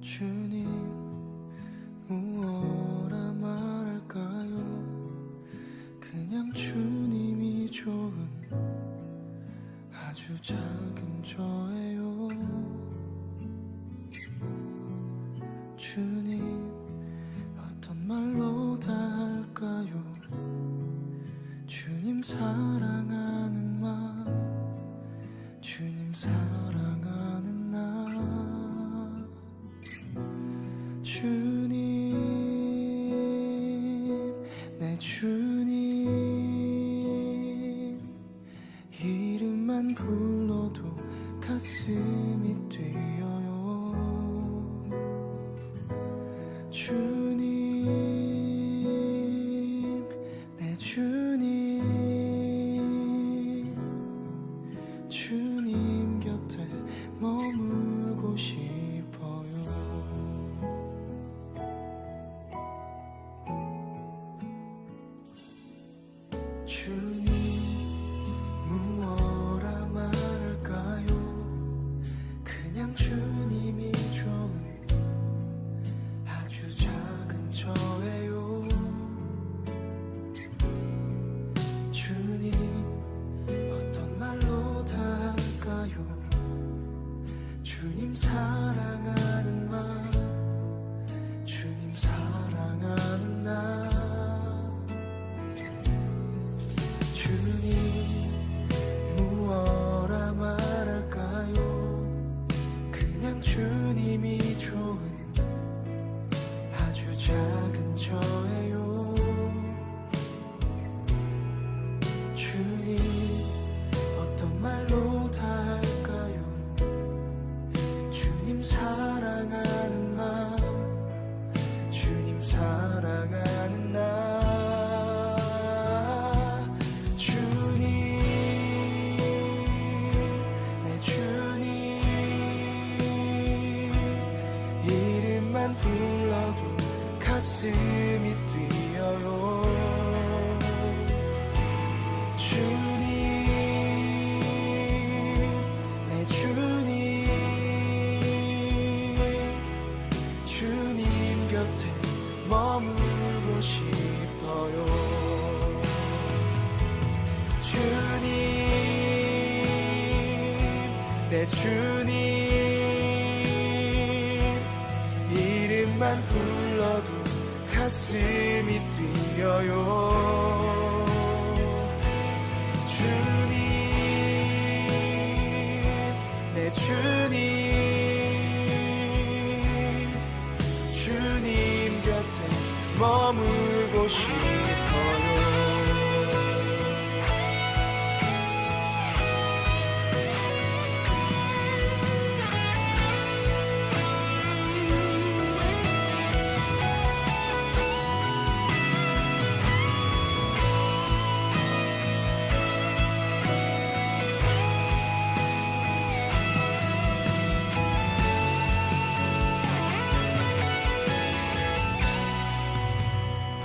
주님 무엇라 말할까요? 그냥 주님이 좋은 아주 작은 저예요. 주님 어떤 말로 다 할까요? 주님 사랑하는 마음, 주님 사랑하는 나. 주님, 내 주님, 이름만 불러도 가슴이 뛰어요. 주님, 내 주님, 주님 곁에 머물고 싶어요. 주님 무엇라 말할까요? 그냥 주님이 좋은 아주 작은 저예요. 주님 어떤 말로 다 할까요? 주님 사랑하는 마음, 주님 사랑하는 나. 주님 무엇라 말할까요? 그냥 주님이 좋은 아주 작은 저예요. 주님 어떤 말로 다 할까요? 주님 사랑하는 마음, 주님 사랑하는 나. 이름만 불러도 가슴이 뛰어요. 주님, 내 주님, 주님 곁에 머물고 싶어요. 주님, 내 주님, 이름만 불러도 가슴이 뛰어요. 주님, 내 주님, 주님 곁에 머물고 싶어요.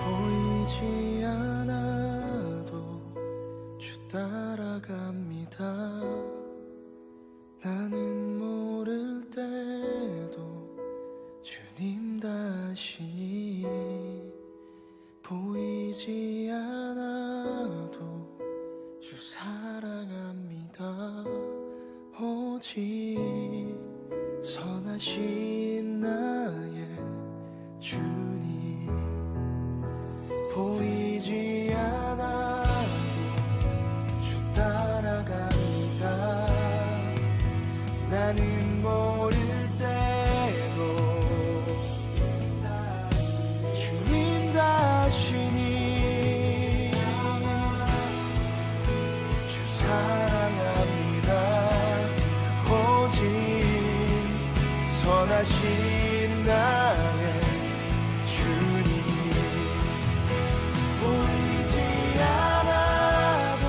보이지 않아도 주 따라갑니다. 나는 모를 때도 주님 다시니. 보이지 않아도 주 사랑합니다. 오직 선하신 나의 주님. 보이지 않아도 주 따라갑니다. 나는 모를 때도 주님 다시니. 주 사랑합니다. 오직 선하신 나의 주님. 보이지 않아도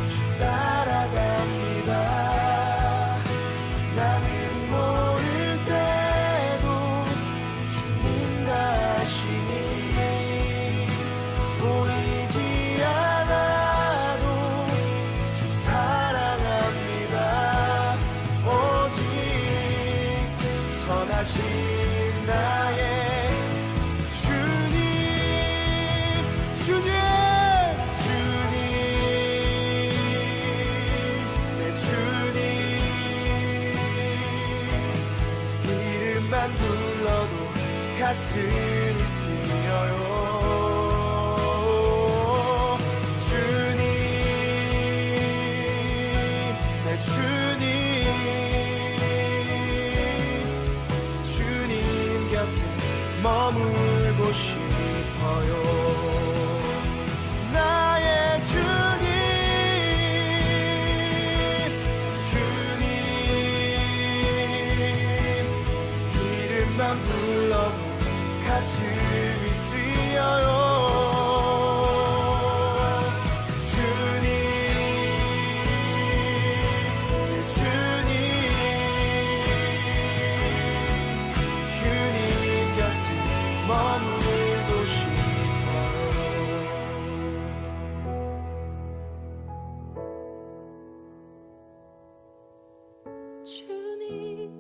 주 따라갑니다. 나는 모를 때도 주님 다시니. 보이지 않아도 주 사랑합니다. 오직 선한 인도하신 나의 주님, 주님, 주님, 내 주님. 이름만 불러도 가슴이 뛰어요. 주님, 내 주님, 주님 곁에 머물고 싶어요. 나의 주님, 주님, 이름만 불러도 가슴이 뛰어요. 주님, 내 주님, 주님 곁에 머물고 싶어요. 주님,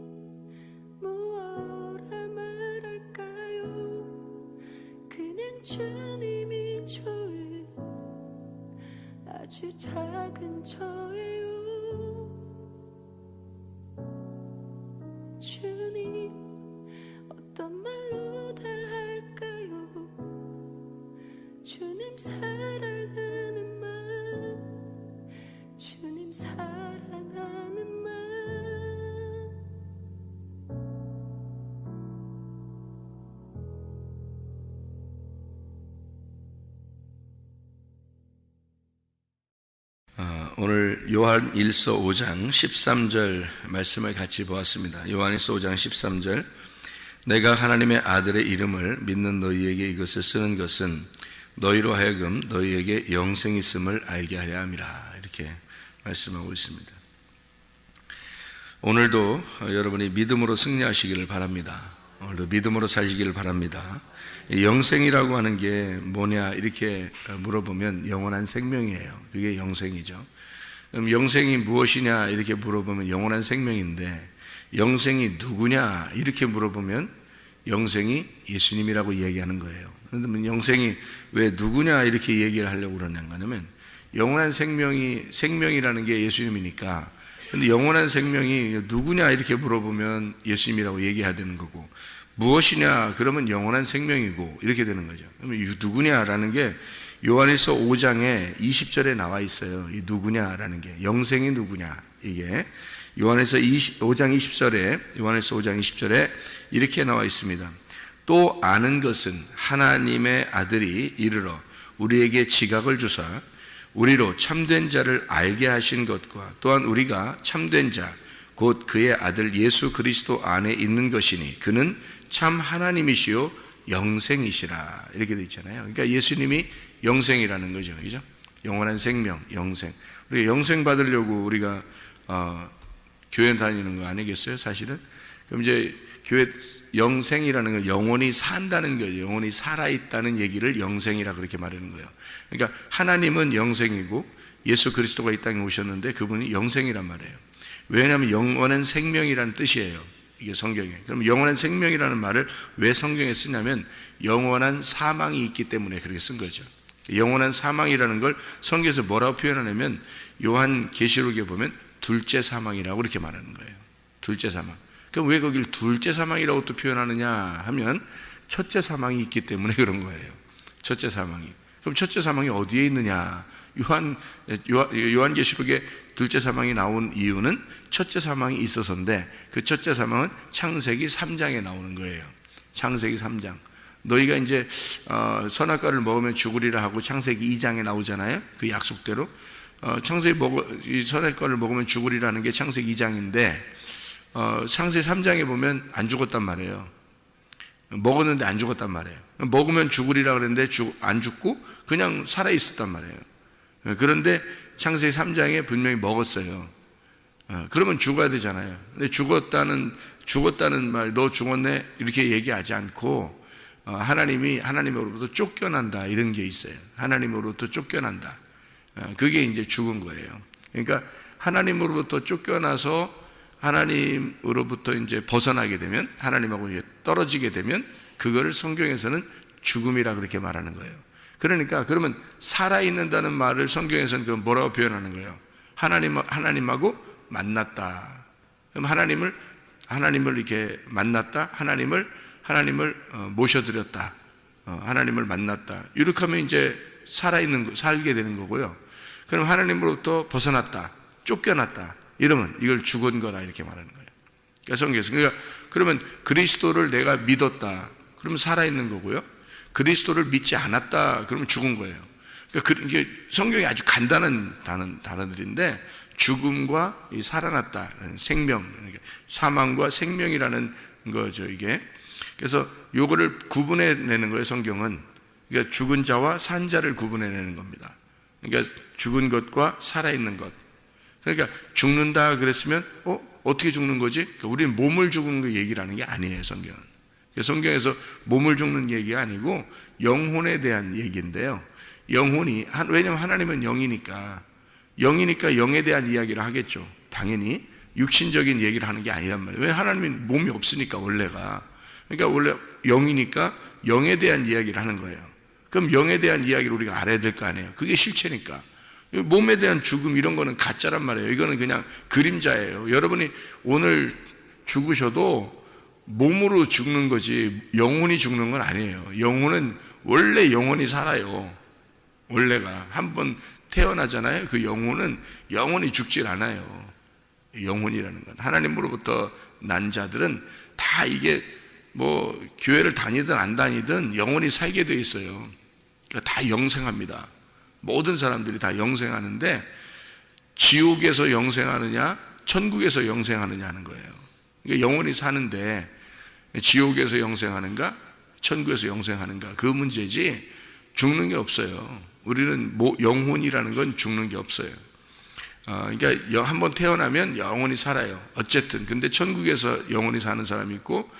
무엇라 말할까요? 그냥 주님이 좋은 아주 작은 저예요. 주님, 어떤 말로 다 할까요? 주님 사랑하는 마음, 주님 사랑하는 마음. 오늘 요한 1서 5장 13절 말씀을 같이 보았습니다. 요한 1서 5장 13절, 내가 하나님의 아들의 이름을 믿는 너희에게 이것을 쓰는 것은 너희로 하여금 너희에게 영생이 있음을 알게 하려 함이라, 이렇게 말씀하고 있습니다. 오늘도 여러분이 믿음으로 승리하시기를 바랍니다. 오늘도 믿음으로 사시기를 바랍니다. 영생이라고 하는 게 뭐냐 이렇게 물어보면 영원한 생명이에요. 그게 영생이죠. 그럼 영생이 무엇이냐 이렇게 물어보면 영원한 생명인데, 영생이 누구냐 이렇게 물어보면 영생이 예수님이라고 얘기하는 거예요. 그런데 영생이 왜 누구냐 이렇게 얘기를 하려고 그러냐면, 영원한 생명이라는 게 예수님이니까, 근데 영원한 생명이 누구냐 이렇게 물어보면 예수님이라고 얘기해야 되는 거고, 무엇이냐 그러면 영원한 생명이고 이렇게 되는 거죠. 그러면 누구냐라는 게 요한일서 5장에 20절에 나와 있어요. 이 누구냐라는 게, 영생이 누구냐, 이게 요한일서 5장 20절에 이렇게 나와 있습니다. 또 아는 것은 하나님의 아들이 이르러 우리에게 지각을 주사 우리로 참된 자를 알게 하신 것과, 또한 우리가 참된 자 곧 그의 아들 예수 그리스도 안에 있는 것이니 그는 참 하나님이시요 영생이시라, 이렇게 되어 있잖아요. 그러니까 예수님이 영생이라는 거죠, 그죠? 영원한 생명, 영생. 우리가 영생 받으려고 우리가 교회 다니는 거 아니겠어요, 사실은? 그럼 이제 교회 영생이라는 건 영원히 산다는 거죠. 영원히 살아있다는 얘기를 영생이라 그렇게 말하는 거예요. 그러니까 하나님은 영생이고 예수 그리스도가 이 땅에 오셨는데 그분이 영생이란 말이에요. 왜냐하면 영원한 생명이라는 뜻이에요, 이게 성경에. 그럼 영원한 생명이라는 말을 왜 성경에 쓰냐면 영원한 사망이 있기 때문에 그렇게 쓴 거죠. 영원한 사망이라는 걸 성경에서 뭐라고 표현하냐면 요한 계시록에 보면 둘째 사망이라고 그렇게 말하는 거예요. 둘째 사망. 그럼 왜 거길 둘째 사망이라고 또 표현하느냐 하면 첫째 사망이 있기 때문에 그런 거예요. 첫째 사망이. 그럼 첫째 사망이 어디에 있느냐? 요한계시록에 둘째 사망이 나온 이유는 첫째 사망이 있어서인데, 그 첫째 사망은 창세기 3장에 나오는 거예요. 창세기 3장. 너희가 이제 선악과를 먹으면 죽으리라 하고 창세기 2장에 나오잖아요. 그 약속대로 이 선악과를 먹으면 죽으리라는 게 창세기 2장인데 창세기 3장에 보면 안 죽었단 말이에요. 먹었는데 안 죽었단 말이에요. 먹으면 죽으리라 그랬는데 안 죽고 그냥 살아 있었단 말이에요. 그런데 창세기 3장에 분명히 먹었어요. 그러면 죽어야 되잖아요. 근데 죽었다는 말, 너 죽었네 이렇게 얘기하지 않고 하나님으로부터 쫓겨난다, 이런 게 있어요. 하나님으로부터 쫓겨난다. 그게 이제 죽은 거예요. 그러니까 하나님으로부터 쫓겨나서 하나님으로부터 이제 벗어나게 되면, 하나님하고 이제 떨어지게 되면 그거를 성경에서는 죽음이라 그렇게 말하는 거예요. 그러니까 그러면 살아있는다는 말을 성경에서는 그 뭐라고 표현하는 거예요? 하나님하고 만났다. 그럼 하나님을 이렇게 만났다. 하나님을 모셔드렸다. 하나님을 만났다. 이렇게 하면 이제 살게 되는 거고요. 그럼 하나님으로부터 벗어났다. 쫓겨났다. 이러면 이걸 죽은 거라 이렇게 말하는 거예요. 그러니까 성경에서. 그러면 그리스도를 내가 믿었다. 그러면 살아있는 거고요. 그리스도를 믿지 않았다. 그러면 죽은 거예요. 그러니까 이게 성경이 아주 간단한 단어들인데, 죽음과 이 살아났다, 생명, 사망과 생명이라는 거죠, 이게. 그래서 요거를 구분해내는 거예요, 성경은. 그러니까 죽은 자와 산 자를 구분해내는 겁니다. 그러니까 죽은 것과 살아있는 것. 그러니까 죽는다 그랬으면 어떻게 죽는 거지? 그러니까 우리는 몸을 죽는 거 얘기를 하는 게 아니에요, 성경은. 성경에서 몸을 죽는 얘기가 아니고 영혼에 대한 얘기인데요. 영혼이, 왜냐하면 하나님은 영이니까 영에 대한 이야기를 하겠죠. 당연히 육신적인 얘기를 하는 게 아니란 말이에요. 왜? 하나님은 몸이 없으니까, 원래가. 그러니까 원래 영이니까 영에 대한 이야기를 하는 거예요. 그럼 영에 대한 이야기를 우리가 알아야 될 거 아니에요. 그게 실체니까. 몸에 대한 죽음 이런 거는 가짜란 말이에요. 이거는 그냥 그림자예요. 여러분이 오늘 죽으셔도 몸으로 죽는 거지 영혼이 죽는 건 아니에요. 영혼은 원래 영혼이 살아요. 원래가 한번 태어나잖아요. 그 영혼은 영원히 죽질 않아요. 영혼이라는 건 하나님으로부터 난 자들은 다 이게 뭐 교회를 다니든 안 다니든 영원히 살게 돼 있어요. 그러니까 다 영생합니다. 모든 사람들이 다 영생하는데, 지옥에서 영생하느냐 천국에서 영생하느냐 하는 거예요. 그러니까 영원히 사는데 지옥에서 영생하는가 천국에서 영생하는가, 그 문제지 죽는 게 없어요. 우리는 영혼이라는 건 죽는 게 없어요. 그러니까 한번 태어나면 영원히 살아요. 어쨌든. 근데 천국에서 영원히 사는 사람이 있고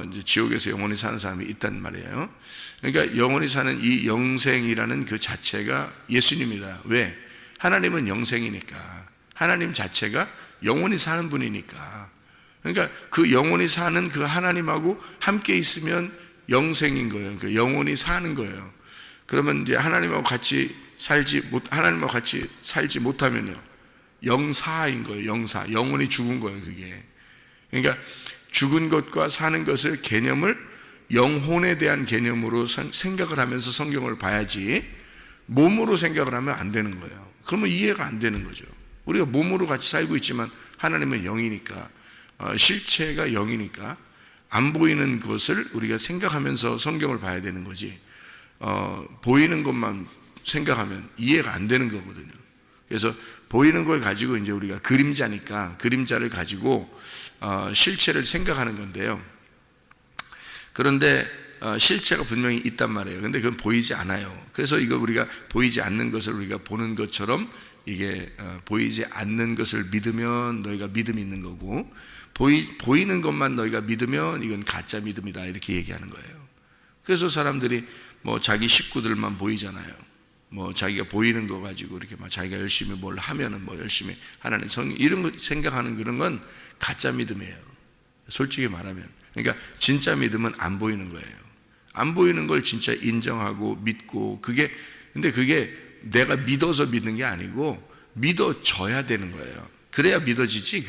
이제 지옥에서 영원히 사는 사람이 있단 말이에요. 그러니까 영원히 사는 이 영생이라는 그 자체가 예수님이다. 왜? 하나님은 영생이니까. 하나님 자체가 영원히 사는 분이니까. 그러니까 그 영원히 사는 그 하나님하고 함께 있으면 영생인 거예요. 그러니까 영원히 사는 거예요. 그러면 이제 하나님하고 같이 살지 못하면요, 영사인 거예요. 영사, 영원히 죽은 거예요, 그게. 그러니까 죽은 것과 사는 것을 개념을 영혼에 대한 개념으로 생각을 하면서 성경을 봐야지, 몸으로 생각을 하면 안 되는 거예요. 그러면 이해가 안 되는 거죠. 우리가 몸으로 같이 살고 있지만 하나님은 영이니까, 실체가 영이니까 안 보이는 것을 우리가 생각하면서 성경을 봐야 되는 거지, 보이는 것만 생각하면 이해가 안 되는 거거든요. 그래서 보이는 걸 가지고 이제 우리가 그림자니까 그림자를 가지고 실체를 생각하는 건데요. 그런데 실체가 분명히 있단 말이에요. 근데 그건 보이지 않아요. 그래서 이거 우리가 보이지 않는 것을 우리가 보는 것처럼, 이게 보이지 않는 것을 믿으면 너희가 믿음이 있는 거고, 보이는 것만 너희가 믿으면 이건 가짜 믿음이다, 이렇게 얘기하는 거예요. 그래서 사람들이 뭐 자기 식구들만 보이잖아요. 뭐 자기가 보이는 거 가지고 이렇게 막 자기가 열심히 뭘 하면은 뭐 열심히 하나님 성경 이런 거 생각하는 그런 건 가짜 믿음이에요. 솔직히 말하면. 그러니까 진짜 믿음은 안 보이는 거예요. 안 보이는 걸 진짜 인정하고 믿고, 근데 그게 내가 믿어서 믿는 게 아니고 믿어져야 되는 거예요. 그래야 믿어지지,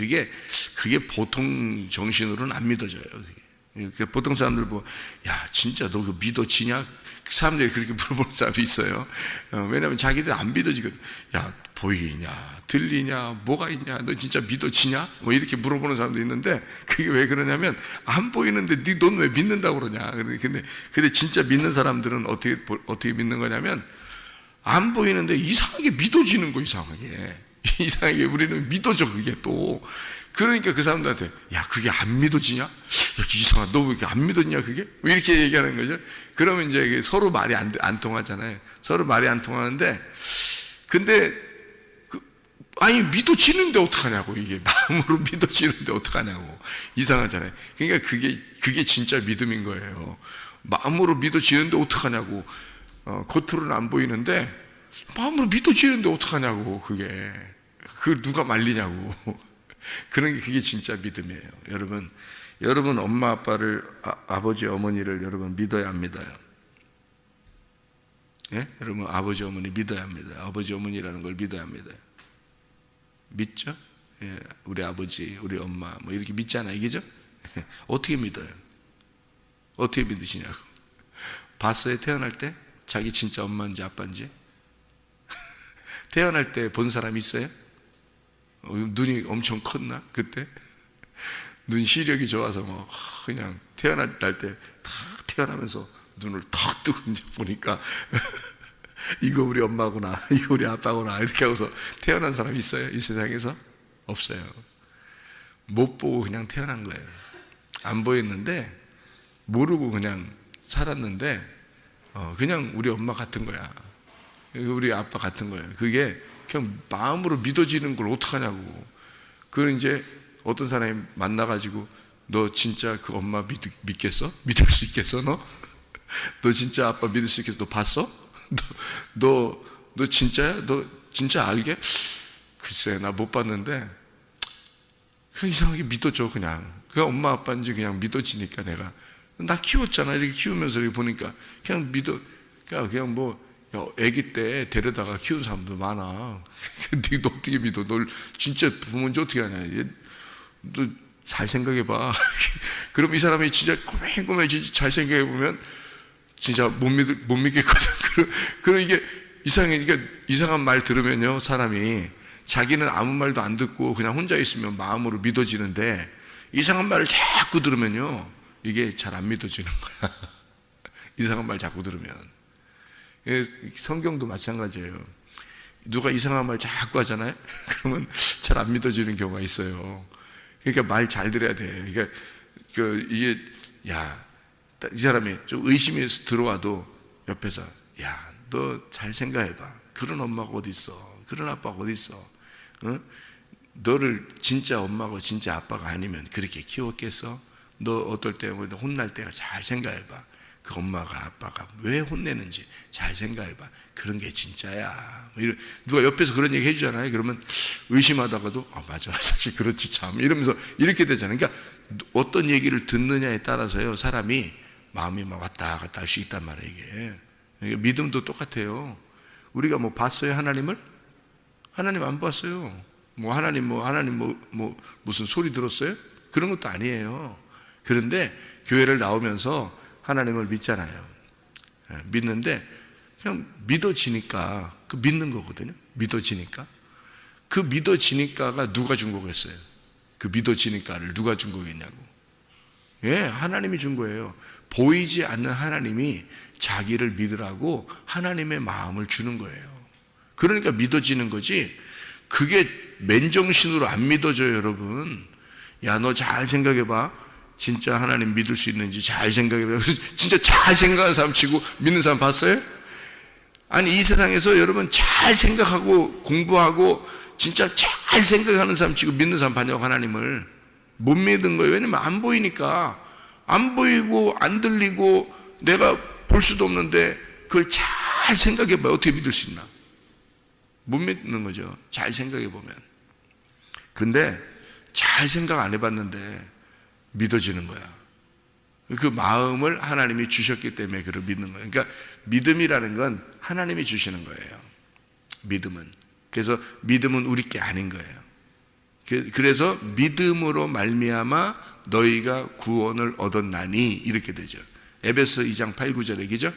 그게 보통 정신으로는 안 믿어져요. 그게. 보통 사람들 보고, 야, 진짜 너 그 믿어지냐? 사람들이 그렇게 물어보는 사람이 있어요. 왜냐하면 자기들 안 믿어지거든. 야, 보이냐, 들리냐, 뭐가 있냐, 너 진짜 믿어지냐? 뭐 이렇게 물어보는 사람도 있는데, 그게 왜 그러냐면, 안 보이는데 넌 왜 믿는다고 그러냐? 근데 진짜 믿는 사람들은 어떻게 믿는 거냐면, 안 보이는데 이상하게 믿어지는 거, 이상하게 우리는 믿어져, 그게 또. 그러니까 그 사람들한테, 야, 그게 안 믿어지냐? 이상하다. 너 왜 이렇게 안 믿었냐, 그게? 왜 이렇게 얘기하는 거죠? 그러면 이제 서로 말이 안 통하잖아요. 서로 말이 안 통하는데, 근데, 아니, 믿어지는데 어떡하냐고, 이게. 마음으로 믿어지는데 어떡하냐고. 이상하잖아요. 그러니까 그게 진짜 믿음인 거예요. 마음으로 믿어지는데 어떡하냐고. 겉으로는 안 보이는데, 마음으로 믿어지는데 어떡하냐고, 그게. 그걸 누가 말리냐고. 그게 진짜 믿음이에요. 여러분 엄마 아빠를 아버지 어머니를 여러분 믿어야 합니다. 예? 여러분 아버지 어머니 믿어야 합니다. 아버지 어머니라는 걸 믿어야 합니다. 믿죠? 예, 우리 아버지, 우리 엄마 뭐 이렇게 믿잖아요, 그죠? 어떻게 믿어요? 어떻게 믿으시냐고. 봤어요? 태어날 때? 자기 진짜 엄마인지 아빠인지? 태어날 때 본 사람 있어요? 눈이 엄청 컸나? 그때? 눈 시력이 좋아서 뭐 그냥 태어날 때 탁 태어나면서 눈을 탁 뜨고 이제 보니까 이거 우리 엄마구나, 이거 우리 아빠구나 이렇게 하고서 태어난 사람 있어요? 이 세상에서? 없어요. 못 보고 그냥 태어난 거예요. 안 보였는데 모르고 그냥 살았는데 그냥 우리 엄마 같은 거야. 우리 아빠 같은 거예요. 그게 그냥 마음으로 믿어지는 걸 어떡하냐고. 그걸 이제 어떤 사람이 만나가지고 너 진짜 그 엄마 믿겠어? 믿을 수 있겠어 너? 너 진짜 아빠 믿을 수 있겠어? 너 봤어? 너 진짜야? 너 진짜 알게? 글쎄 나 못 봤는데 그냥 이상하게 믿어줘. 그냥 그 엄마 아빠인지 그냥 믿어지니까 내가 나 키웠잖아. 이렇게 키우면서 이렇게 보니까 그냥 믿어. 그냥 뭐 아기 때 데려다가 키운 사람도 많아. 근데 너 어떻게 믿어? 널 진짜 부모인지 어떻게 하냐? 너 잘 생각해봐. 그럼 이 사람이 진짜 꼬맹꼬맹 잘 생각해보면 진짜 못 믿겠거든. 그럼 이게 이상한 말 들으면요, 사람이 자기는 아무 말도 안 듣고 그냥 혼자 있으면 마음으로 믿어지는데 이상한 말을 자꾸 들으면요, 이게 잘 안 믿어지는 거야. 이상한 말 자꾸 들으면. 성경도 마찬가지예요. 누가 이상한 말 자꾸 하잖아요? 그러면 잘 안 믿어지는 경우가 있어요. 그러니까 말 잘 들어야 돼. 그러니까 이게 이 사람이 좀 의심이 들어와도 옆에서 너 잘 생각해봐. 그런 엄마가 어디 있어? 그런 아빠가 어디 있어? 어? 너를 진짜 엄마고 진짜 아빠가 아니면 그렇게 키웠겠어? 너 어떨 때 혼날 때가 잘 생각해봐. 그 엄마가 아빠가 왜 혼내는지 잘 생각해봐. 그런 게 진짜야. 누가 옆에서 그런 얘기 해주잖아요. 그러면 의심하다가도 맞아, 사실 그렇지 참, 이러면서 이렇게 되잖아요. 그러니까 어떤 얘기를 듣느냐에 따라서요, 사람이 마음이 막 왔다 갔다 할 수 있단 말이에요. 이게 믿음도 똑같아요. 우리가 뭐 봤어요, 하나님을? 하나님 안 봤어요. 하나님 무슨 소리 들었어요? 그런 것도 아니에요. 그런데 교회를 나오면서 하나님을 믿잖아요. 믿는데 그냥 믿어지니까 그 믿는 거거든요. 믿어지니까. 그 믿어지니까가 누가 준 거겠어요? 그 믿어지니까를 누가 준 거겠냐고. 하나님이 준 거예요. 보이지 않는 하나님이 자기를 믿으라고 하나님의 마음을 주는 거예요. 그러니까 믿어지는 거지. 그게 맨정신으로 안 믿어져요, 여러분. 너 잘 생각해봐. 진짜 하나님 믿을 수 있는지 잘 생각해봐요. 진짜 잘 생각하는 사람 치고 믿는 사람 봤어요? 아니, 이 세상에서 여러분 잘 생각하고 공부하고 진짜 잘 생각하는 사람 치고 믿는 사람 봤냐고. 하나님을 못 믿는 거예요. 왜냐면 안 보이니까. 안 보이고 안 들리고 내가 볼 수도 없는데 그걸 잘 생각해봐요. 어떻게 믿을 수 있나? 못 믿는 거죠. 잘 생각해보면. 근데 잘 생각 안 해봤는데 믿어지는 거야. 그 마음을 하나님이 주셨기 때문에 그를 믿는 거예요. 그러니까 믿음이라는 건 하나님이 주시는 거예요. 믿음은. 그래서 믿음은 우리 게 아닌 거예요. 그래서 믿음으로 말미암아 너희가 구원을 얻었나니 이렇게 되죠. 에베소 2장 8, 9절 얘기죠.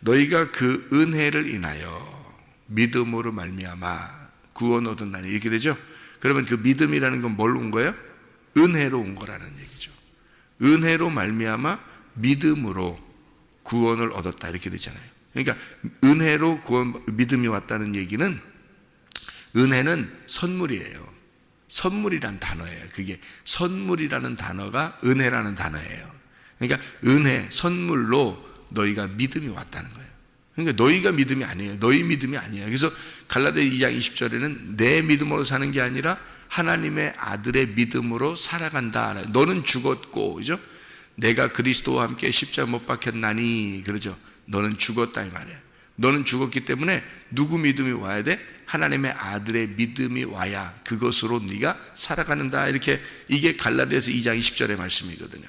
너희가 그 은혜를 인하여 믿음으로 말미암아 구원 얻었나니 이렇게 되죠. 그러면 그 믿음이라는 건 뭘로 온 거예요? 은혜로 온 거라는 얘기죠. 은혜로 말미암아 믿음으로 구원을 얻었다 이렇게 되잖아요. 그러니까 은혜로 믿음이 왔다는 얘기는, 은혜는 선물이에요. 선물이란 단어예요. 그게 선물이라는 단어가 은혜라는 단어예요. 그러니까 은혜, 선물로 너희가 믿음이 왔다는 거예요. 그러니까 너희가 믿음이 아니에요. 너희 믿음이 아니에요. 그래서 갈라디아 2장 20절에는 내 믿음으로 사는 게 아니라 하나님의 아들의 믿음으로 살아간다. 너는 죽었고, 그죠? 내가 그리스도와 함께 십자가 못 박혔나니, 그러죠? 너는 죽었다 이 말이에요. 너는 죽었기 때문에 누구 믿음이 와야 돼? 하나님의 아들의 믿음이 와야 그것으로 네가 살아가는다. 이렇게 이게 갈라디아서 2장 20절의 말씀이거든요.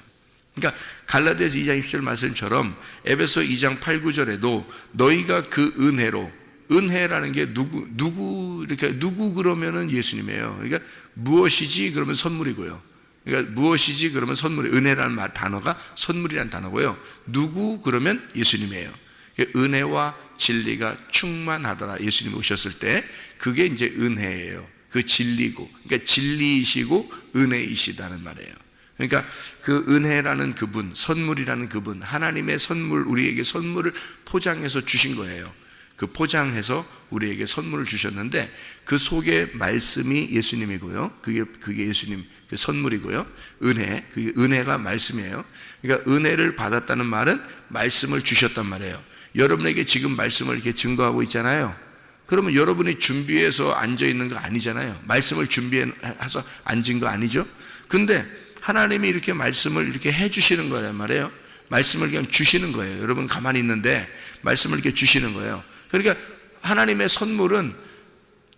그러니까 갈라디아서 2장 20절 말씀처럼 에베소 2장 8, 9절에도 너희가 그 은혜로, 은혜라는 게 누구 그러면은 예수님이에요. 그러니까 무엇이지 그러면 선물이고요. 그러니까 무엇이지 그러면 선물이, 은혜라는 단어가 선물이라는 단어고요. 누구 그러면 예수님이에요. 은혜와 진리가 충만하더라. 예수님이 오셨을 때 그게 이제 은혜예요. 그 진리고, 그러니까 진리이시고 은혜이시다는 말이에요. 그러니까 그 은혜라는 그분, 선물이라는 그분, 하나님의 선물, 우리에게 선물을 포장해서 주신 거예요. 그 포장해서 우리에게 선물을 주셨는데 그 속에 말씀이 예수님이고요. 그게 예수님 그 선물이고요. 은혜, 그게 은혜가 말씀이에요. 그러니까 은혜를 받았다는 말은 말씀을 주셨단 말이에요. 여러분에게 지금 말씀을 이렇게 증거하고 있잖아요. 그러면 여러분이 준비해서 앉아 있는 거 아니잖아요. 말씀을 준비해서 앉은 거 아니죠. 근데 하나님이 이렇게 말씀을 이렇게 해주시는 거란 말이에요. 말씀을 그냥 주시는 거예요. 여러분 가만히 있는데 말씀을 이렇게 주시는 거예요. 그러니까 하나님의 선물은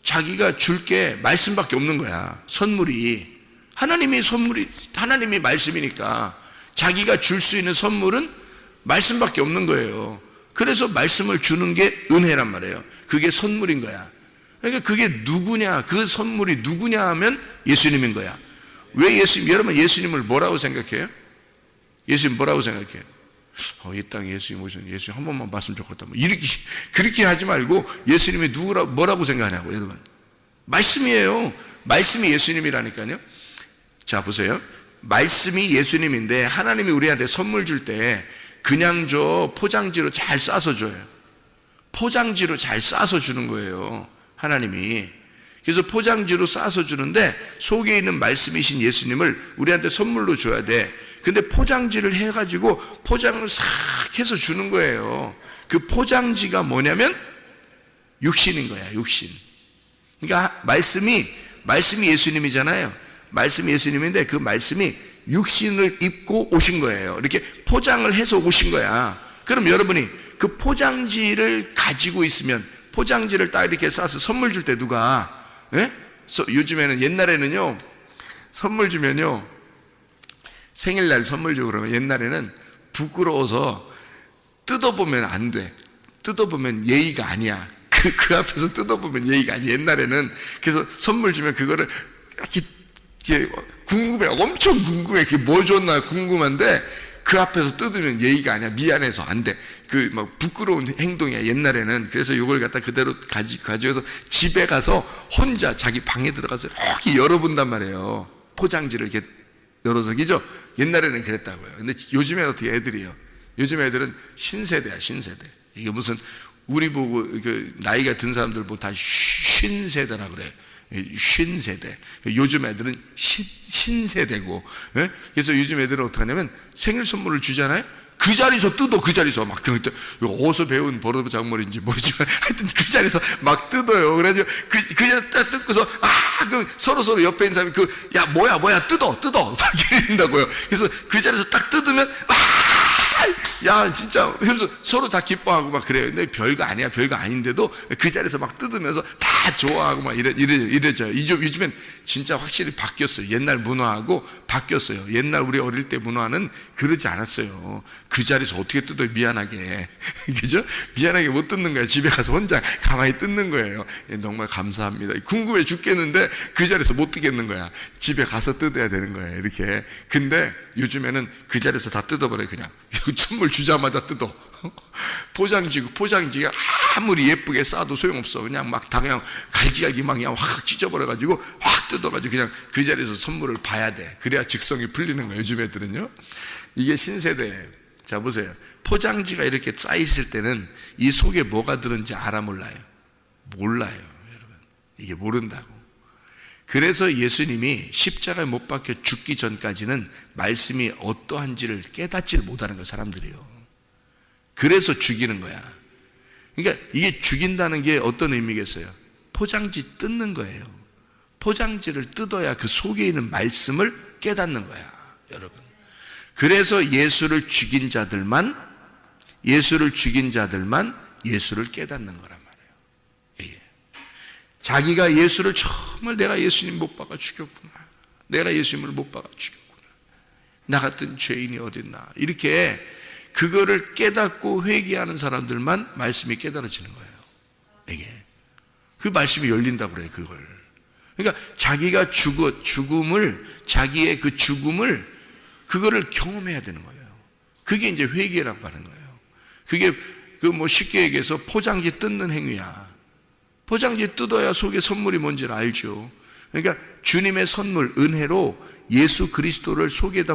자기가 줄 게 말씀밖에 없는 거야. 선물이. 하나님이 말씀이니까 자기가 줄 수 있는 선물은 말씀밖에 없는 거예요. 그래서 말씀을 주는 게 은혜란 말이에요. 그게 선물인 거야. 그러니까 그게 누구냐, 그 선물이 누구냐 하면 예수님인 거야. 왜 예수님, 여러분 예수님을 뭐라고 생각해요? 예수님 뭐라고 생각해요? 이 땅에 예수님 오셨는데 예수님 한 번만 봤으면 좋겠다. 뭐 이렇게, 그렇게 하지 말고 예수님이 뭐라고 생각하냐고, 여러분. 말씀이에요. 말씀이 예수님이라니까요. 자, 보세요. 말씀이 예수님인데 하나님이 우리한테 선물 줄 때 그냥 포장지로 잘 싸서 줘요. 포장지로 잘 싸서 주는 거예요, 하나님이. 그래서 포장지로 싸서 주는데 속에 있는 말씀이신 예수님을 우리한테 선물로 줘야 돼. 근데 포장지를 해가지고 포장을 싹 해서 주는 거예요. 그 포장지가 뭐냐면 육신인 거야, 육신. 그러니까 말씀이 예수님이잖아요. 말씀이 예수님인데 그 말씀이 육신을 입고 오신 거예요. 이렇게 포장을 해서 오신 거야. 그럼 여러분이 그 포장지를 가지고 있으면, 포장지를 딱 이렇게 싸서 선물 줄 때 누가, 예? 요즘에는, 옛날에는요, 선물 주면요, 생일날 선물 주고 그러면 옛날에는 부끄러워서 뜯어보면 안 돼. 뜯어보면 예의가 아니야. 그 앞에서 뜯어보면 예의가 아니야. 옛날에는. 그래서 선물 주면 그거를 이렇게 궁금해. 엄청 궁금해. 그게 뭐 줬나 궁금한데 그 앞에서 뜯으면 예의가 아니야. 미안해서 안 돼. 막 부끄러운 행동이야, 옛날에는. 그래서 이걸 갖다 그대로 가져서 집에 가서 혼자 자기 방에 들어가서 이렇게 열어본단 말이에요. 포장지를 이렇게 열어서, 그죠? 옛날에는 그랬다고요. 근데 요즘에 어떻게 애들이요? 요즘 애들은 신세대야, 신세대. 이게 무슨, 우리 보고, 나이가 든 사람들 보고 다 쉰세대라 그래. 쉰세대. 요즘 애들은 신세대고. 예? 그래서 요즘 애들은 어떻게 하냐면 생일 선물을 주잖아요? 그 자리에서 뜯어, 그 자리에서 막, 어디서 배운 버르장머리인지 모르지만 하여튼 그 자리에서 막 뜯어요. 그래가지고 그냥 딱 뜯고서, 그럼 서로 옆에 있는 사람이 야, 뭐야, 뜯어. 막 이런다고요. 그래서 그 자리에서 딱 뜯으면, 야, 진짜, 그래서 서로 다 기뻐하고 막 그래요. 근데 별거 아니야, 별거 아닌데도 그 자리에서 막 뜯으면서 다 좋아하고 막 이래져요. 요즘엔 진짜 확실히 바뀌었어요. 옛날 문화하고 바뀌었어요. 옛날 우리 어릴 때 문화는 그러지 않았어요. 그 자리에서 어떻게 뜯어요, 미안하게. 그죠? 미안하게 못 뜯는 거야. 집에 가서 혼자 가만히 뜯는 거예요. 정말 감사합니다. 궁금해 죽겠는데 그 자리에서 못 뜯겠는 거야. 집에 가서 뜯어야 되는 거예요, 이렇게. 근데 요즘에는 그 자리에서 다 뜯어버려요, 그냥. 선물 주자마자 뜯어. 포장지가 아무리 예쁘게 싸도 소용없어. 그냥 막 다 그냥 갈기갈기 막 그냥 확 찢어버려가지고 확 뜯어가지고 그냥 그 자리에서 선물을 봐야 돼. 그래야 직성이 풀리는 거예요, 요즘 애들은요. 이게 신세대예요. 자, 보세요. 포장지가 이렇게 쌓여있을 때는 이 속에 뭐가 들은지 알아, 몰라요? 몰라요, 여러분. 이게 모른다고. 그래서 예수님이 십자가에 못 박혀 죽기 전까지는 말씀이 어떠한지를 깨닫지를 못하는 거예요, 사람들이요. 그래서 죽이는 거야. 그러니까 이게 죽인다는 게 어떤 의미겠어요? 포장지 뜯는 거예요. 포장지를 뜯어야 그 속에 있는 말씀을 깨닫는 거야, 여러분. 그래서 예수를 죽인 자들만 예수를 깨닫는 거란 말이에요. 예. 자기가 예수를 정말 내가 예수님 못 박아 죽였구나. 내가 예수님을 못 박아 죽였구나. 나 같은 죄인이 어딨나. 이렇게 그거를 깨닫고 회개하는 사람들만 말씀이 깨달아지는 거예요. 이게. 그 말씀이 열린다고 그래요, 그걸. 그러니까 자기가 자기의 그 죽음을, 그거를 경험해야 되는 거예요. 그게 이제 회개라고 하는 거예요. 그게 쉽게 얘기해서 포장지 뜯는 행위야. 포장지 뜯어야 속에 선물이 뭔지를 알죠. 그러니까 주님의 선물, 은혜로 예수 그리스도를 속에다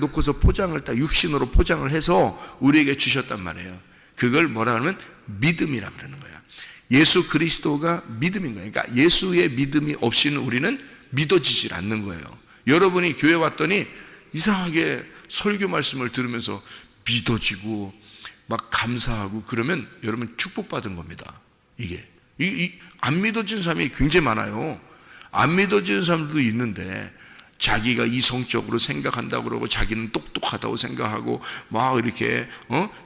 놓고서 포장을 딱 육신으로 포장을 해서 우리에게 주셨단 말이에요. 그걸 뭐라 하면 믿음이라 그러는 거야. 예수 그리스도가 믿음인 거예요. 그러니까 예수의 믿음이 없이는 우리는 믿어지질 않는 거예요. 여러분이 교회 왔더니 이상하게 설교 말씀을 들으면서 믿어지고 막 감사하고 그러면 여러분 축복받은 겁니다. 이게 안 믿어지는 사람이 굉장히 많아요. 안 믿어지는 사람들도 있는데 자기가 이성적으로 생각한다고 그러고 자기는 똑똑하다고 생각하고 막 이렇게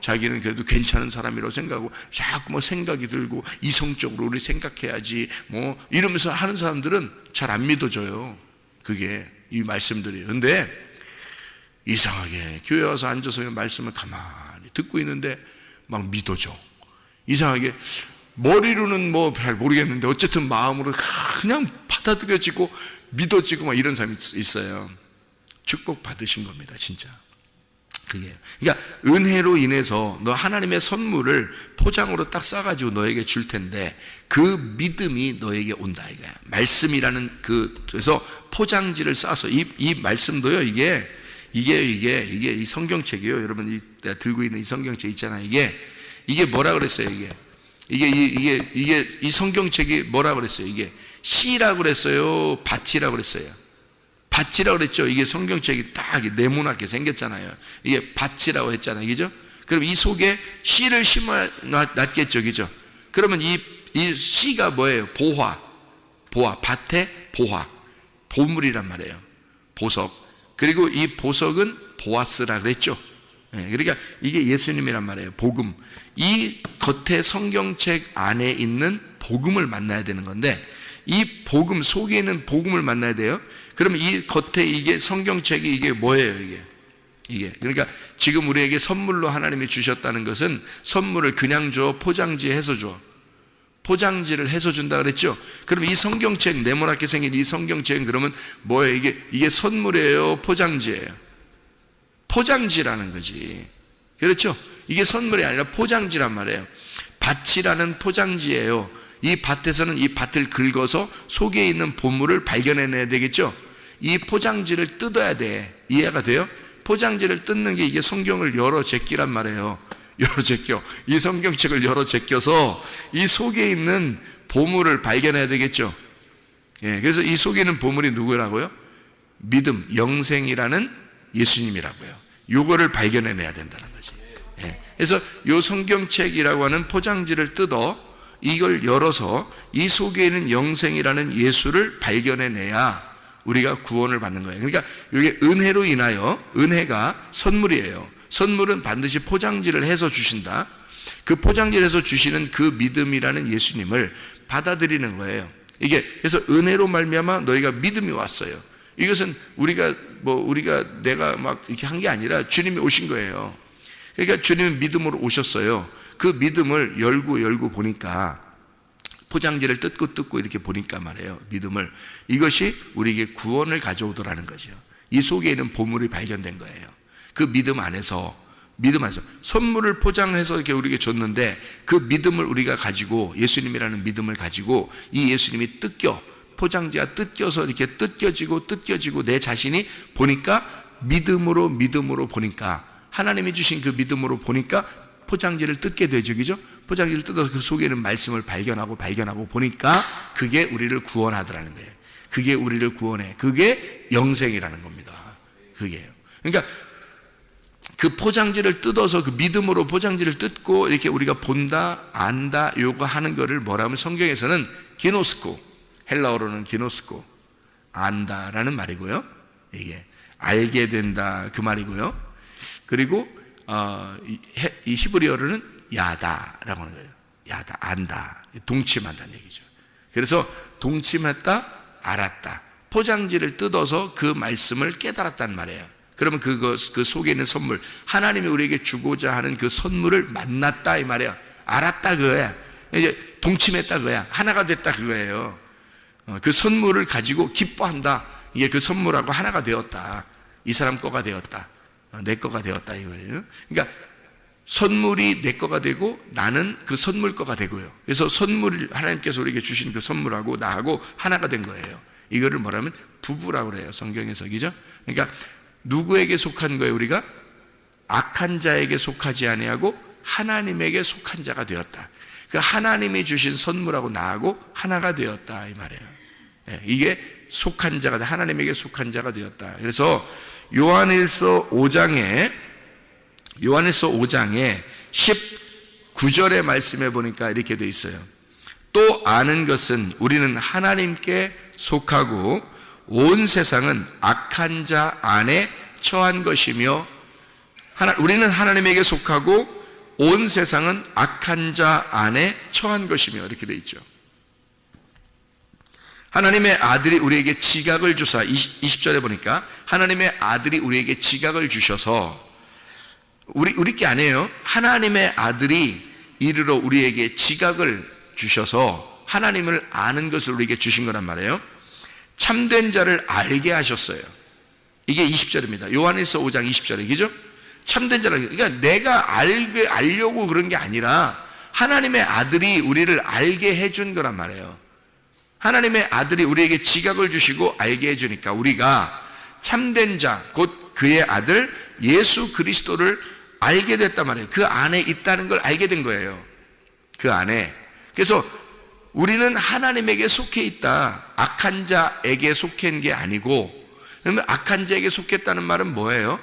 자기는 그래도 괜찮은 사람이라고 생각하고 자꾸 뭐 생각이 들고 이성적으로 우리 생각해야지 뭐 이러면서 하는 사람들은 잘 안 믿어져요. 그게 이 말씀들이에요. 근데 이상하게 교회 와서 앉아서 말씀을 가만히 듣고 있는데 막 믿어져. 이상하게 머리로는 뭐 잘 모르겠는데 어쨌든 마음으로 그냥 받아들여지고 믿어지고 막 이런 사람이 있어요. 축복 받으신 겁니다, 진짜. 그게. 그러니까 은혜로 인해서 너 하나님의 선물을 포장으로 딱 싸가지고 너에게 줄 텐데 그 믿음이 너에게 온다 이거야. 말씀이라는 그래서 포장지를 싸서 이 말씀도요. 이게 이 성경책이요. 여러분 내가 들고 있는 이 성경책 있잖아요. 이게 뭐라 그랬어요? 이게 이 성경책이 뭐라 그랬어요? 이게 시라고 그랬어요? 밭이라고 그랬어요? 밭이라고 그랬죠? 이게 성경책이 딱 네모나게 생겼잖아요. 이게 밭이라고 했잖아요. 그죠? 그럼 이 속에 씨를 심어 놨겠죠. 그죠? 그러면 이 씨가 뭐예요? 보화, 밭의 보화, 보물이란 말이에요. 보석. 그리고 이 보석은 보아스라 그랬죠. 그러니까 이게 예수님이란 말이에요. 복음. 이 겉에 성경책 안에 있는 복음을 만나야 되는 건데 이 복음 속에 있는 복음을 만나야 돼요. 그러면 이 겉에 이게 성경책이 이게 뭐예요? 이게 그러니까 지금 우리에게 선물로 하나님이 주셨다는 것은 선물을 그냥 줘, 포장지해서 줘. 포장지를 해서 준다 그랬죠. 그럼 이 성경책 네모나게 생긴 이 성경책은 그러면 뭐예요? 이게 선물이에요, 포장지예요? 포장지라는 거지. 그렇죠? 이게 선물이 아니라 포장지란 말이에요. 밭이라는 포장지예요. 이 밭에서는 이 밭을 긁어서 속에 있는 보물을 발견해내야 되겠죠? 이 포장지를 뜯어야 돼. 이해가 돼요? 포장지를 뜯는 게 이게 성경을 열어 제끼란 말이에요. 열어 제껴. 이 성경책을 열어 제껴서 이 속에 있는 보물을 발견해야 되겠죠? 그래서 이 속에 있는 보물이 누구라고요? 믿음, 영생이라는 예수님이라고요. 요거를 발견해내야 된다는 거지. 그래서 요 성경책이라고 하는 포장지를 뜯어 이걸 열어서 이 속에 있는 영생이라는 예수를 발견해내야 우리가 구원을 받는 거예요. 그러니까 이게 은혜로 인하여, 은혜가 선물이에요. 선물은 반드시 포장지를 해서 주신다. 그 포장지를 해서 주시는 그 믿음이라는 예수님을 받아들이는 거예요. 이게 그래서 은혜로 말미암아 너희가 믿음이 왔어요. 이것은 우리가 내가 막 이렇게 한 게 아니라 주님이 오신 거예요. 그러니까 주님은 믿음으로 오셨어요. 그 믿음을 열고 보니까 포장지를 뜯고 이렇게 보니까 말이에요. 믿음을. 이것이 우리에게 구원을 가져오더라는 거죠. 이 속에 있는 보물이 발견된 거예요. 그 믿음 안에서 선물을 포장해서 이렇게 우리에게 줬는데 그 믿음을 우리가 가지고 예수님이라는 믿음을 가지고 이 예수님이 포장지가 뜯겨서 이렇게 뜯겨지고 내 자신이 보니까 믿음으로 보니까 하나님이 주신 그 믿음으로 보니까 포장지를 뜯게 되죠. 그죠? 포장지를 뜯어서 그 속에 있는 말씀을 발견하고 보니까 그게 우리를 구원하더라는 거예요. 그게 우리를 구원해. 그게 영생이라는 겁니다. 그게요. 그러니까 그 포장지를 뜯어서 그 믿음으로 포장지를 뜯고 이렇게 우리가 본다, 안다, 요거 하는 거를 뭐라 하면 성경에서는 기노스코, 헬라어로는 기노스코, 안다라는 말이고요. 이게 알게 된다 그 말이고요. 그리고 이 히브리어로는 야다라고 하는 거예요. 야다, 안다, 동침한다는 얘기죠. 그래서 동침했다, 알았다. 포장지를 뜯어서 그 말씀을 깨달았단 말이에요. 그러면 그 속에 있는 선물, 하나님이 우리에게 주고자 하는 그 선물을 만났다 이 말이에요. 알았다 그거야. 이제 동침했다 그거야. 하나가 됐다 그거예요. 그 선물을 가지고 기뻐한다. 이게 그 선물하고 하나가 되었다. 이 사람 거가 되었다. 내 거가 되었다 이거예요. 그러니까 선물이 내 거가 되고 나는 그 선물 거가 되고요. 그래서 선물, 하나님께서 우리에게 주신 그 선물하고 나하고 하나가 된 거예요. 이거를 뭐라면 부부라고 그래요. 성경에서. 그죠? 그러니까 누구에게 속한 거예요? 우리가 악한 자에게 속하지 아니하고 하나님에게 속한 자가 되었다. 그 하나님이 주신 선물하고 나하고 하나가 되었다 이 말이에요. 이게 속한 자가, 하나님에게 속한 자가 되었다. 그래서 요한일서 5장에 19절의 말씀에 보니까 이렇게 돼 있어요. 또 아는 것은 우리는 하나님께 속하고 온 세상은 악한 자 안에 처한 것이며, 우리는 하나님에게 속하고 온 세상은 악한 자 안에 처한 것이며, 이렇게 돼 있죠. 하나님의 아들이 우리에게 지각을 주사, 20절에 보니까 하나님의 아들이 우리에게 지각을 주셔서, 우리 게 아니에요. 하나님의 아들이 이르러 우리에게 지각을 주셔서 하나님을 아는 것을 우리에게 주신 거란 말이에요. 참된 자를 알게 하셨어요. 이게 20절입니다. 요한일서 5장 20절에, 그죠? 참된 자를, 그러니까 내가 알려고 그런 게 아니라 하나님의 아들이 우리를 알게 해준 거란 말이에요. 하나님의 아들이 우리에게 지각을 주시고 알게 해주니까 우리가 참된 자, 곧 그의 아들 예수 그리스도를 알게 됐단 말이에요. 그 안에 있다는 걸 알게 된 거예요. 그 안에. 그래서 우리는 하나님에게 속해 있다. 악한 자에게 속한 게 아니고, 그러면 악한 자에게 속했다는 말은 뭐예요?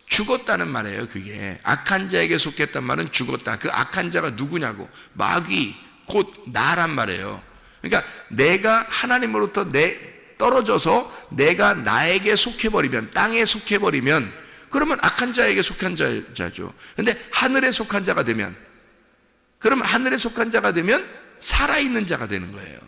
죽었다는 말이에요. 그게 악한 자에게 속했단 말은 죽었다. 그 악한 자가 누구냐고, 마귀 곧 나란 말이에요. 그러니까 내가 하나님으로부터 떨어져서 내가 나에게 속해버리면, 땅에 속해버리면, 그러면 악한 자에게 속한 자죠. 근데 하늘에 속한 자가 되면, 그러면 하늘에 속한 자가 되면 살아있는 자가 되는 거예요.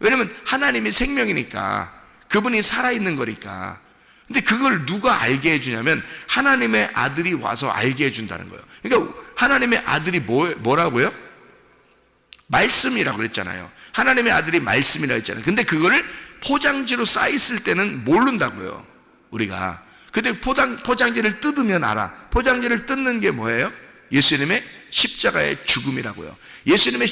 왜냐면 하나님이 생명이니까, 그분이 살아있는 거니까. 근데 그걸 누가 알게 해주냐면 하나님의 아들이 와서 알게 해준다는 거예요. 그러니까 하나님의 아들이 뭐라고요? 말씀이라고 그랬잖아요. 하나님의 아들이 말씀이라고 했잖아요. 근데 그거를 포장지로 쌓였을 때는 모른다고요, 우리가. 근데 포장지를 뜯으면 알아. 포장지를 뜯는 게 뭐예요? 예수님의 십자가의 죽음이라고요. 예수님의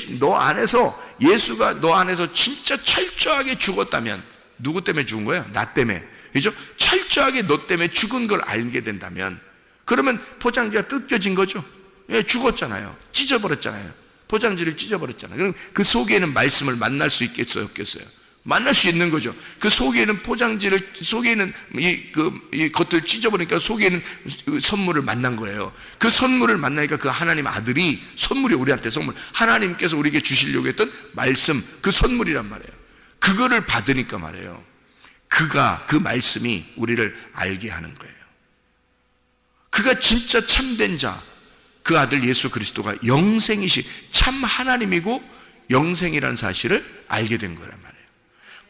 예수가 너 안에서 진짜 철저하게 죽었다면, 누구 때문에 죽은 거예요? 나 때문에. 그죠? 철저하게 너 때문에 죽은 걸 알게 된다면, 그러면 포장지가 뜯겨진 거죠. 예, 죽었잖아요. 찢어버렸잖아요. 포장지를 찢어버렸잖아요. 그럼 그 속에는 말씀을 만날 수 있겠어요, 없겠어요? 만날 수 있는 거죠. 그 속에는 속에는 이 겉을 찢어버리니까 속에는 선물을 만난 거예요. 그 선물을 만나니까 그 하나님 아들이 선물이 우리한테 선물, 하나님께서 우리에게 주시려고 했던 말씀, 그 선물이란 말이에요. 그거를 받으니까 말이에요. 그 말씀이 우리를 알게 하는 거예요. 그가 진짜 참된 자, 그 아들 예수 그리스도가 참 하나님이고 영생이라는 사실을 알게 된 거란 말이에요.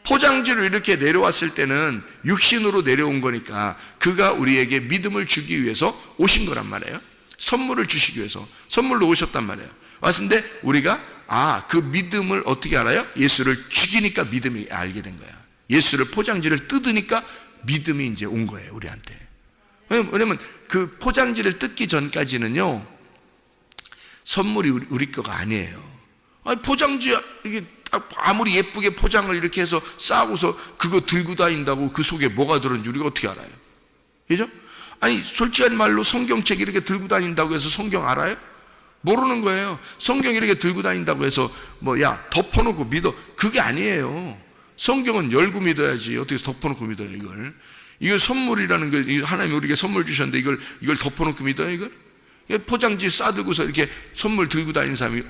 포장지로 이렇게 내려왔을 때는 육신으로 내려온 거니까 그가 우리에게 믿음을 주기 위해서 오신 거란 말이에요. 선물을 주시기 위해서 선물로 오셨단 말이에요. 왔는데 우리가 그 믿음을 어떻게 알아요? 예수를 죽이니까 믿음이 알게 된 거야. 예수를 포장지를 뜯으니까 믿음이 이제 온 거예요, 우리한테. 왜냐면 그 포장지를 뜯기 전까지는요, 선물이 우리 거가 아니에요. 포장지 이게 아무리 예쁘게 포장을 이렇게 해서 싸고서 그거 들고 다닌다고 그 속에 뭐가 들었는지 우리가 어떻게 알아요? 그죠? 아니 솔직한 말로 성경책 이렇게 들고 다닌다고 해서 성경 알아요? 모르는 거예요. 성경 이렇게 들고 다닌다고 해서 덮어놓고 믿어, 그게 아니에요. 성경은 열고 믿어야지. 어떻게 덮어놓고 믿어요? 이걸 선물이라는 거, 하나님이 우리에게 선물 주셨는데 이걸 덮어놓고 믿어요? 이걸 포장지 싸들고서 이렇게 선물 들고 다니는 사람이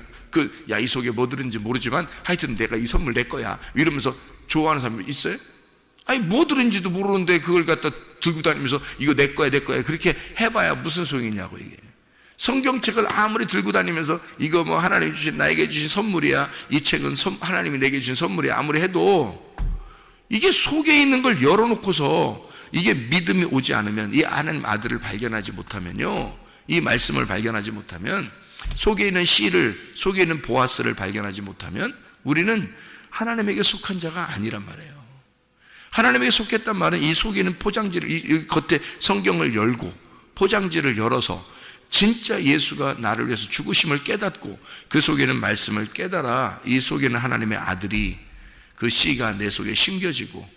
이 속에 뭐 들은지 모르지만 하여튼 내가 이 선물 내 거야 이러면서 좋아하는 사람이 있어요? 아니 뭐 들은지도 모르는데 그걸 갖다 들고 다니면서 이거 내 거야 그렇게 해봐야 무슨 소용이 있냐고. 이게 성경책을 아무리 들고 다니면서 이거 뭐 하나님이 주신, 나에게 주신 선물이야, 이 책은 하나님이 내게 주신 선물이야 아무리 해도 이게 속에 있는 걸 열어놓고서 이게 믿음이 오지 않으면, 이 하나님 아들을 발견하지 못하면요, 이 말씀을 발견하지 못하면, 속에 있는 씨를, 속에 있는 보아스를 발견하지 못하면 우리는 하나님에게 속한 자가 아니란 말이에요. 하나님에게 속했단 말은 이 속에 있는 포장지를, 이 겉에 성경을 열고 포장지를 열어서 진짜 예수가 나를 위해서 죽으심을 깨닫고 그 속에는 말씀을 깨달아 이 속에는 하나님의 아들이, 그 씨가 내 속에 심겨지고,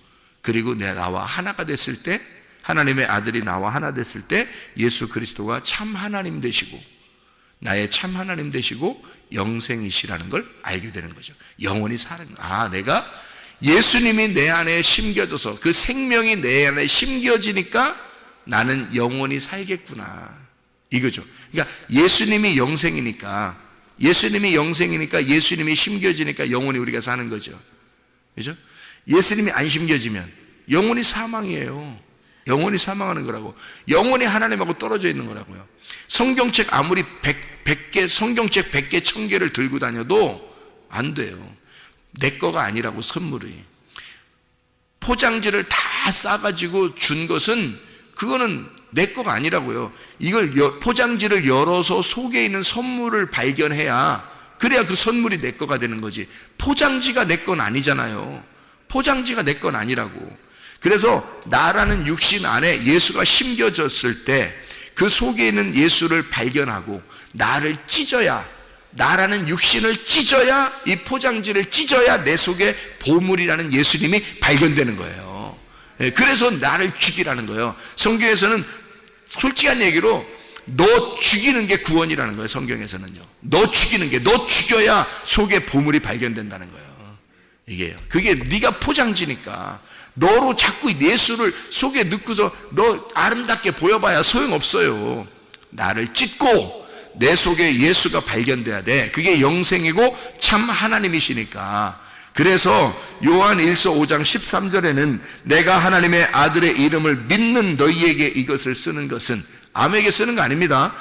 그리고 나와 하나가 됐을 때, 하나님의 아들이 나와 하나 됐을 때 예수 그리스도가 참 하나님 되시고, 나의 참 하나님 되시고 영생이시라는 걸 알게 되는 거죠. 영원히 사는 거예요. 아, 내가 예수님이 내 안에 심겨져서 그 생명이 내 안에 심겨지니까 나는 영원히 살겠구나, 이거죠. 그러니까 예수님이 영생이니까, 예수님이 심겨지니까 영원히 우리가 사는 거죠. 그죠? 예수님이 안 심겨지면 영원히 사망이에요. 영원히 사망하는 거라고. 영원히 하나님하고 떨어져 있는 거라고요. 성경책 아무리 100개, 성경책 100개, 1000개를 들고 다녀도 안 돼요. 내 거가 아니라고. 선물이, 포장지를 다 싸가지고 준 것은, 그거는 내 거가 아니라고요. 이걸 포장지를 열어서 속에 있는 선물을 발견해야, 그래야 그 선물이 내 거가 되는 거지. 포장지가 내 건 아니잖아요. 포장지가 내 건 아니라고. 그래서 나라는 육신 안에 예수가 심겨졌을 때 그 속에 있는 예수를 발견하고 나를 찢어야, 나라는 육신을 찢어야, 이 포장지를 찢어야 내 속에 보물이라는 예수님이 발견되는 거예요. 그래서 나를 죽이라는 거예요. 성경에서는 솔직한 얘기로 너 죽이는 게 구원이라는 거예요. 성경에서는요, 너 죽이는 게, 너 죽여야 속에 보물이 발견된다는 거예요. 이게요. 그게 네가 포장지니까. 너로 자꾸 예수를 속에 넣고서 너 아름답게 보여봐야 소용없어요. 나를 찢고 내 속에 예수가 발견돼야 돼. 그게 영생이고 참 하나님이시니까. 그래서 요한 1서 5장 13절에는 내가 하나님의 아들의 이름을 믿는 너희에게 이것을 쓰는 것은, 아무에게 쓰는 거 아닙니다.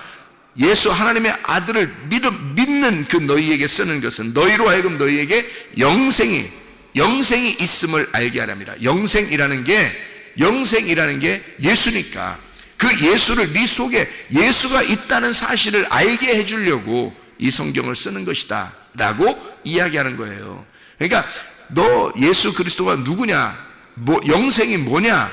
예수 하나님의 아들을 믿는 그 너희에게 쓰는 것은 너희로 하여금 너희에게 영생이 있음을 알게 하랍니다. 영생이라는 게 예수니까, 그 예수를, 네 속에 예수가 있다는 사실을 알게 해주려고 이 성경을 쓰는 것이다 라고 이야기하는 거예요. 그러니까 너 예수 그리스도가 누구냐, 영생이 뭐냐,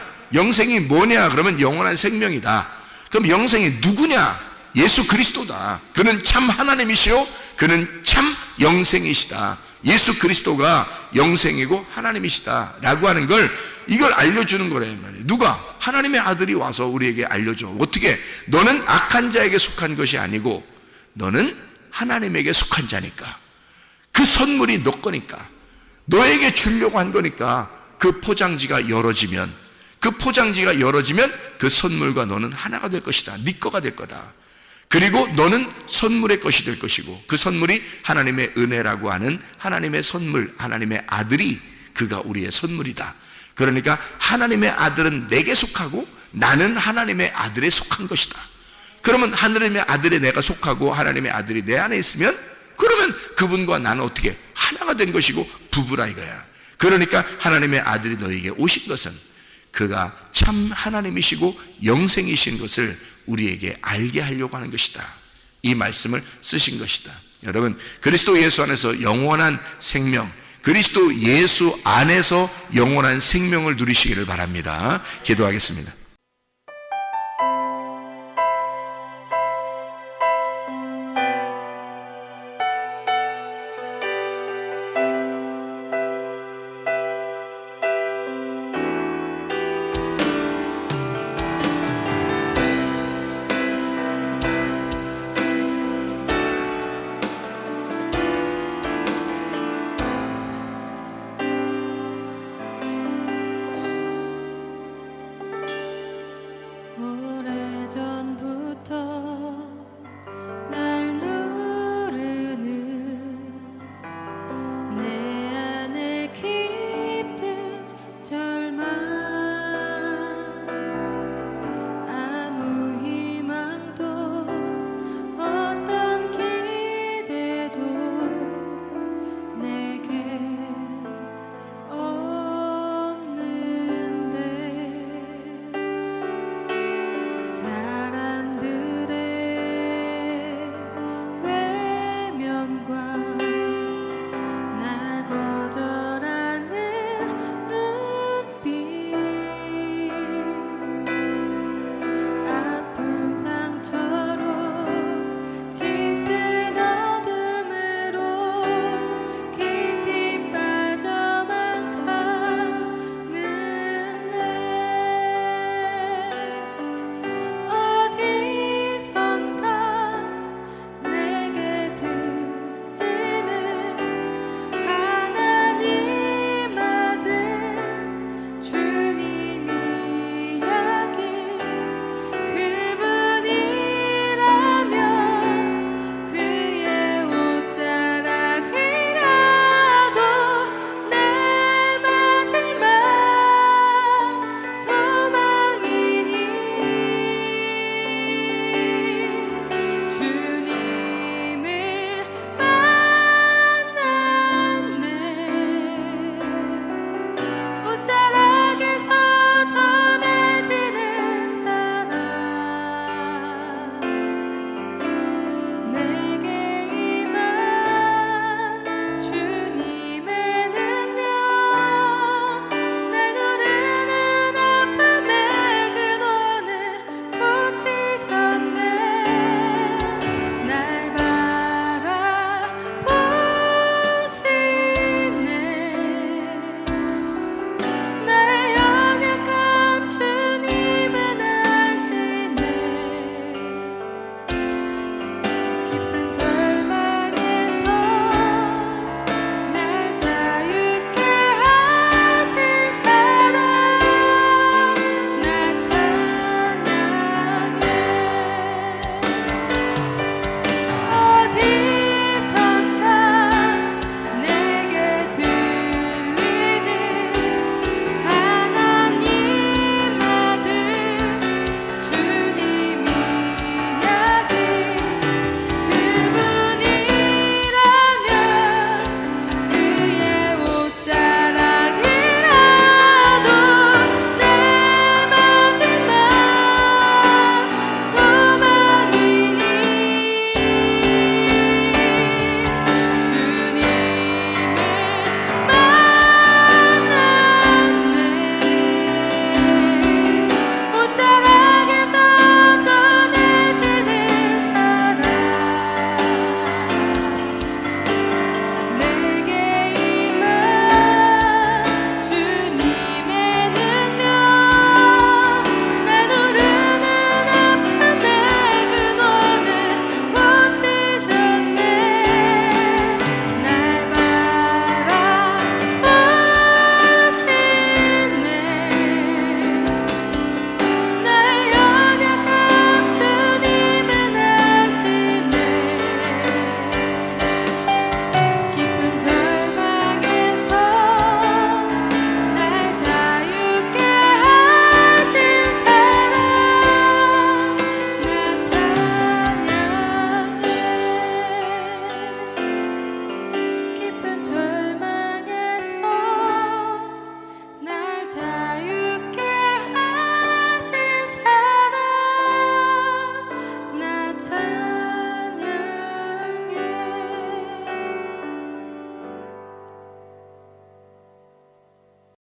그러면 영원한 생명이다. 그럼 영생이 누구냐? 예수 그리스도다. 그는 참 하나님이시요 그는 참 영생이시다. 예수 그리스도가 영생이고 하나님이시다 라고 하는 걸, 이걸 알려주는 거란 말이에요. 누가? 하나님의 아들이 와서 우리에게 알려줘. 어떻게? 너는 악한 자에게 속한 것이 아니고 너는 하나님에게 속한 자니까, 그 선물이 너 거니까, 너에게 주려고 한 거니까, 그 포장지가 열어지면 그 선물과 너는 하나가 될 것이다. 네 거가 될 거다. 그리고 너는 선물의 것이 될 것이고, 그 선물이 하나님의 은혜라고 하는 하나님의 선물, 하나님의 아들이, 그가 우리의 선물이다. 그러니까 하나님의 아들은 내게 속하고 나는 하나님의 아들에 속한 것이다. 그러면 하나님의 아들에 내가 속하고 하나님의 아들이 내 안에 있으면, 그러면 그분과 나는 어떻게 하나가 된 것이고 부부라 이거야. 그러니까 하나님의 아들이 너에게 오신 것은 그가 참 하나님이시고 영생이신 것을 우리에게 알게 하려고 하는 것이다. 이 말씀을 쓰신 것이다. 여러분, 그리스도 예수 안에서 영원한 생명, 그리스도 예수 안에서 영원한 생명을 누리시기를 바랍니다. 기도하겠습니다.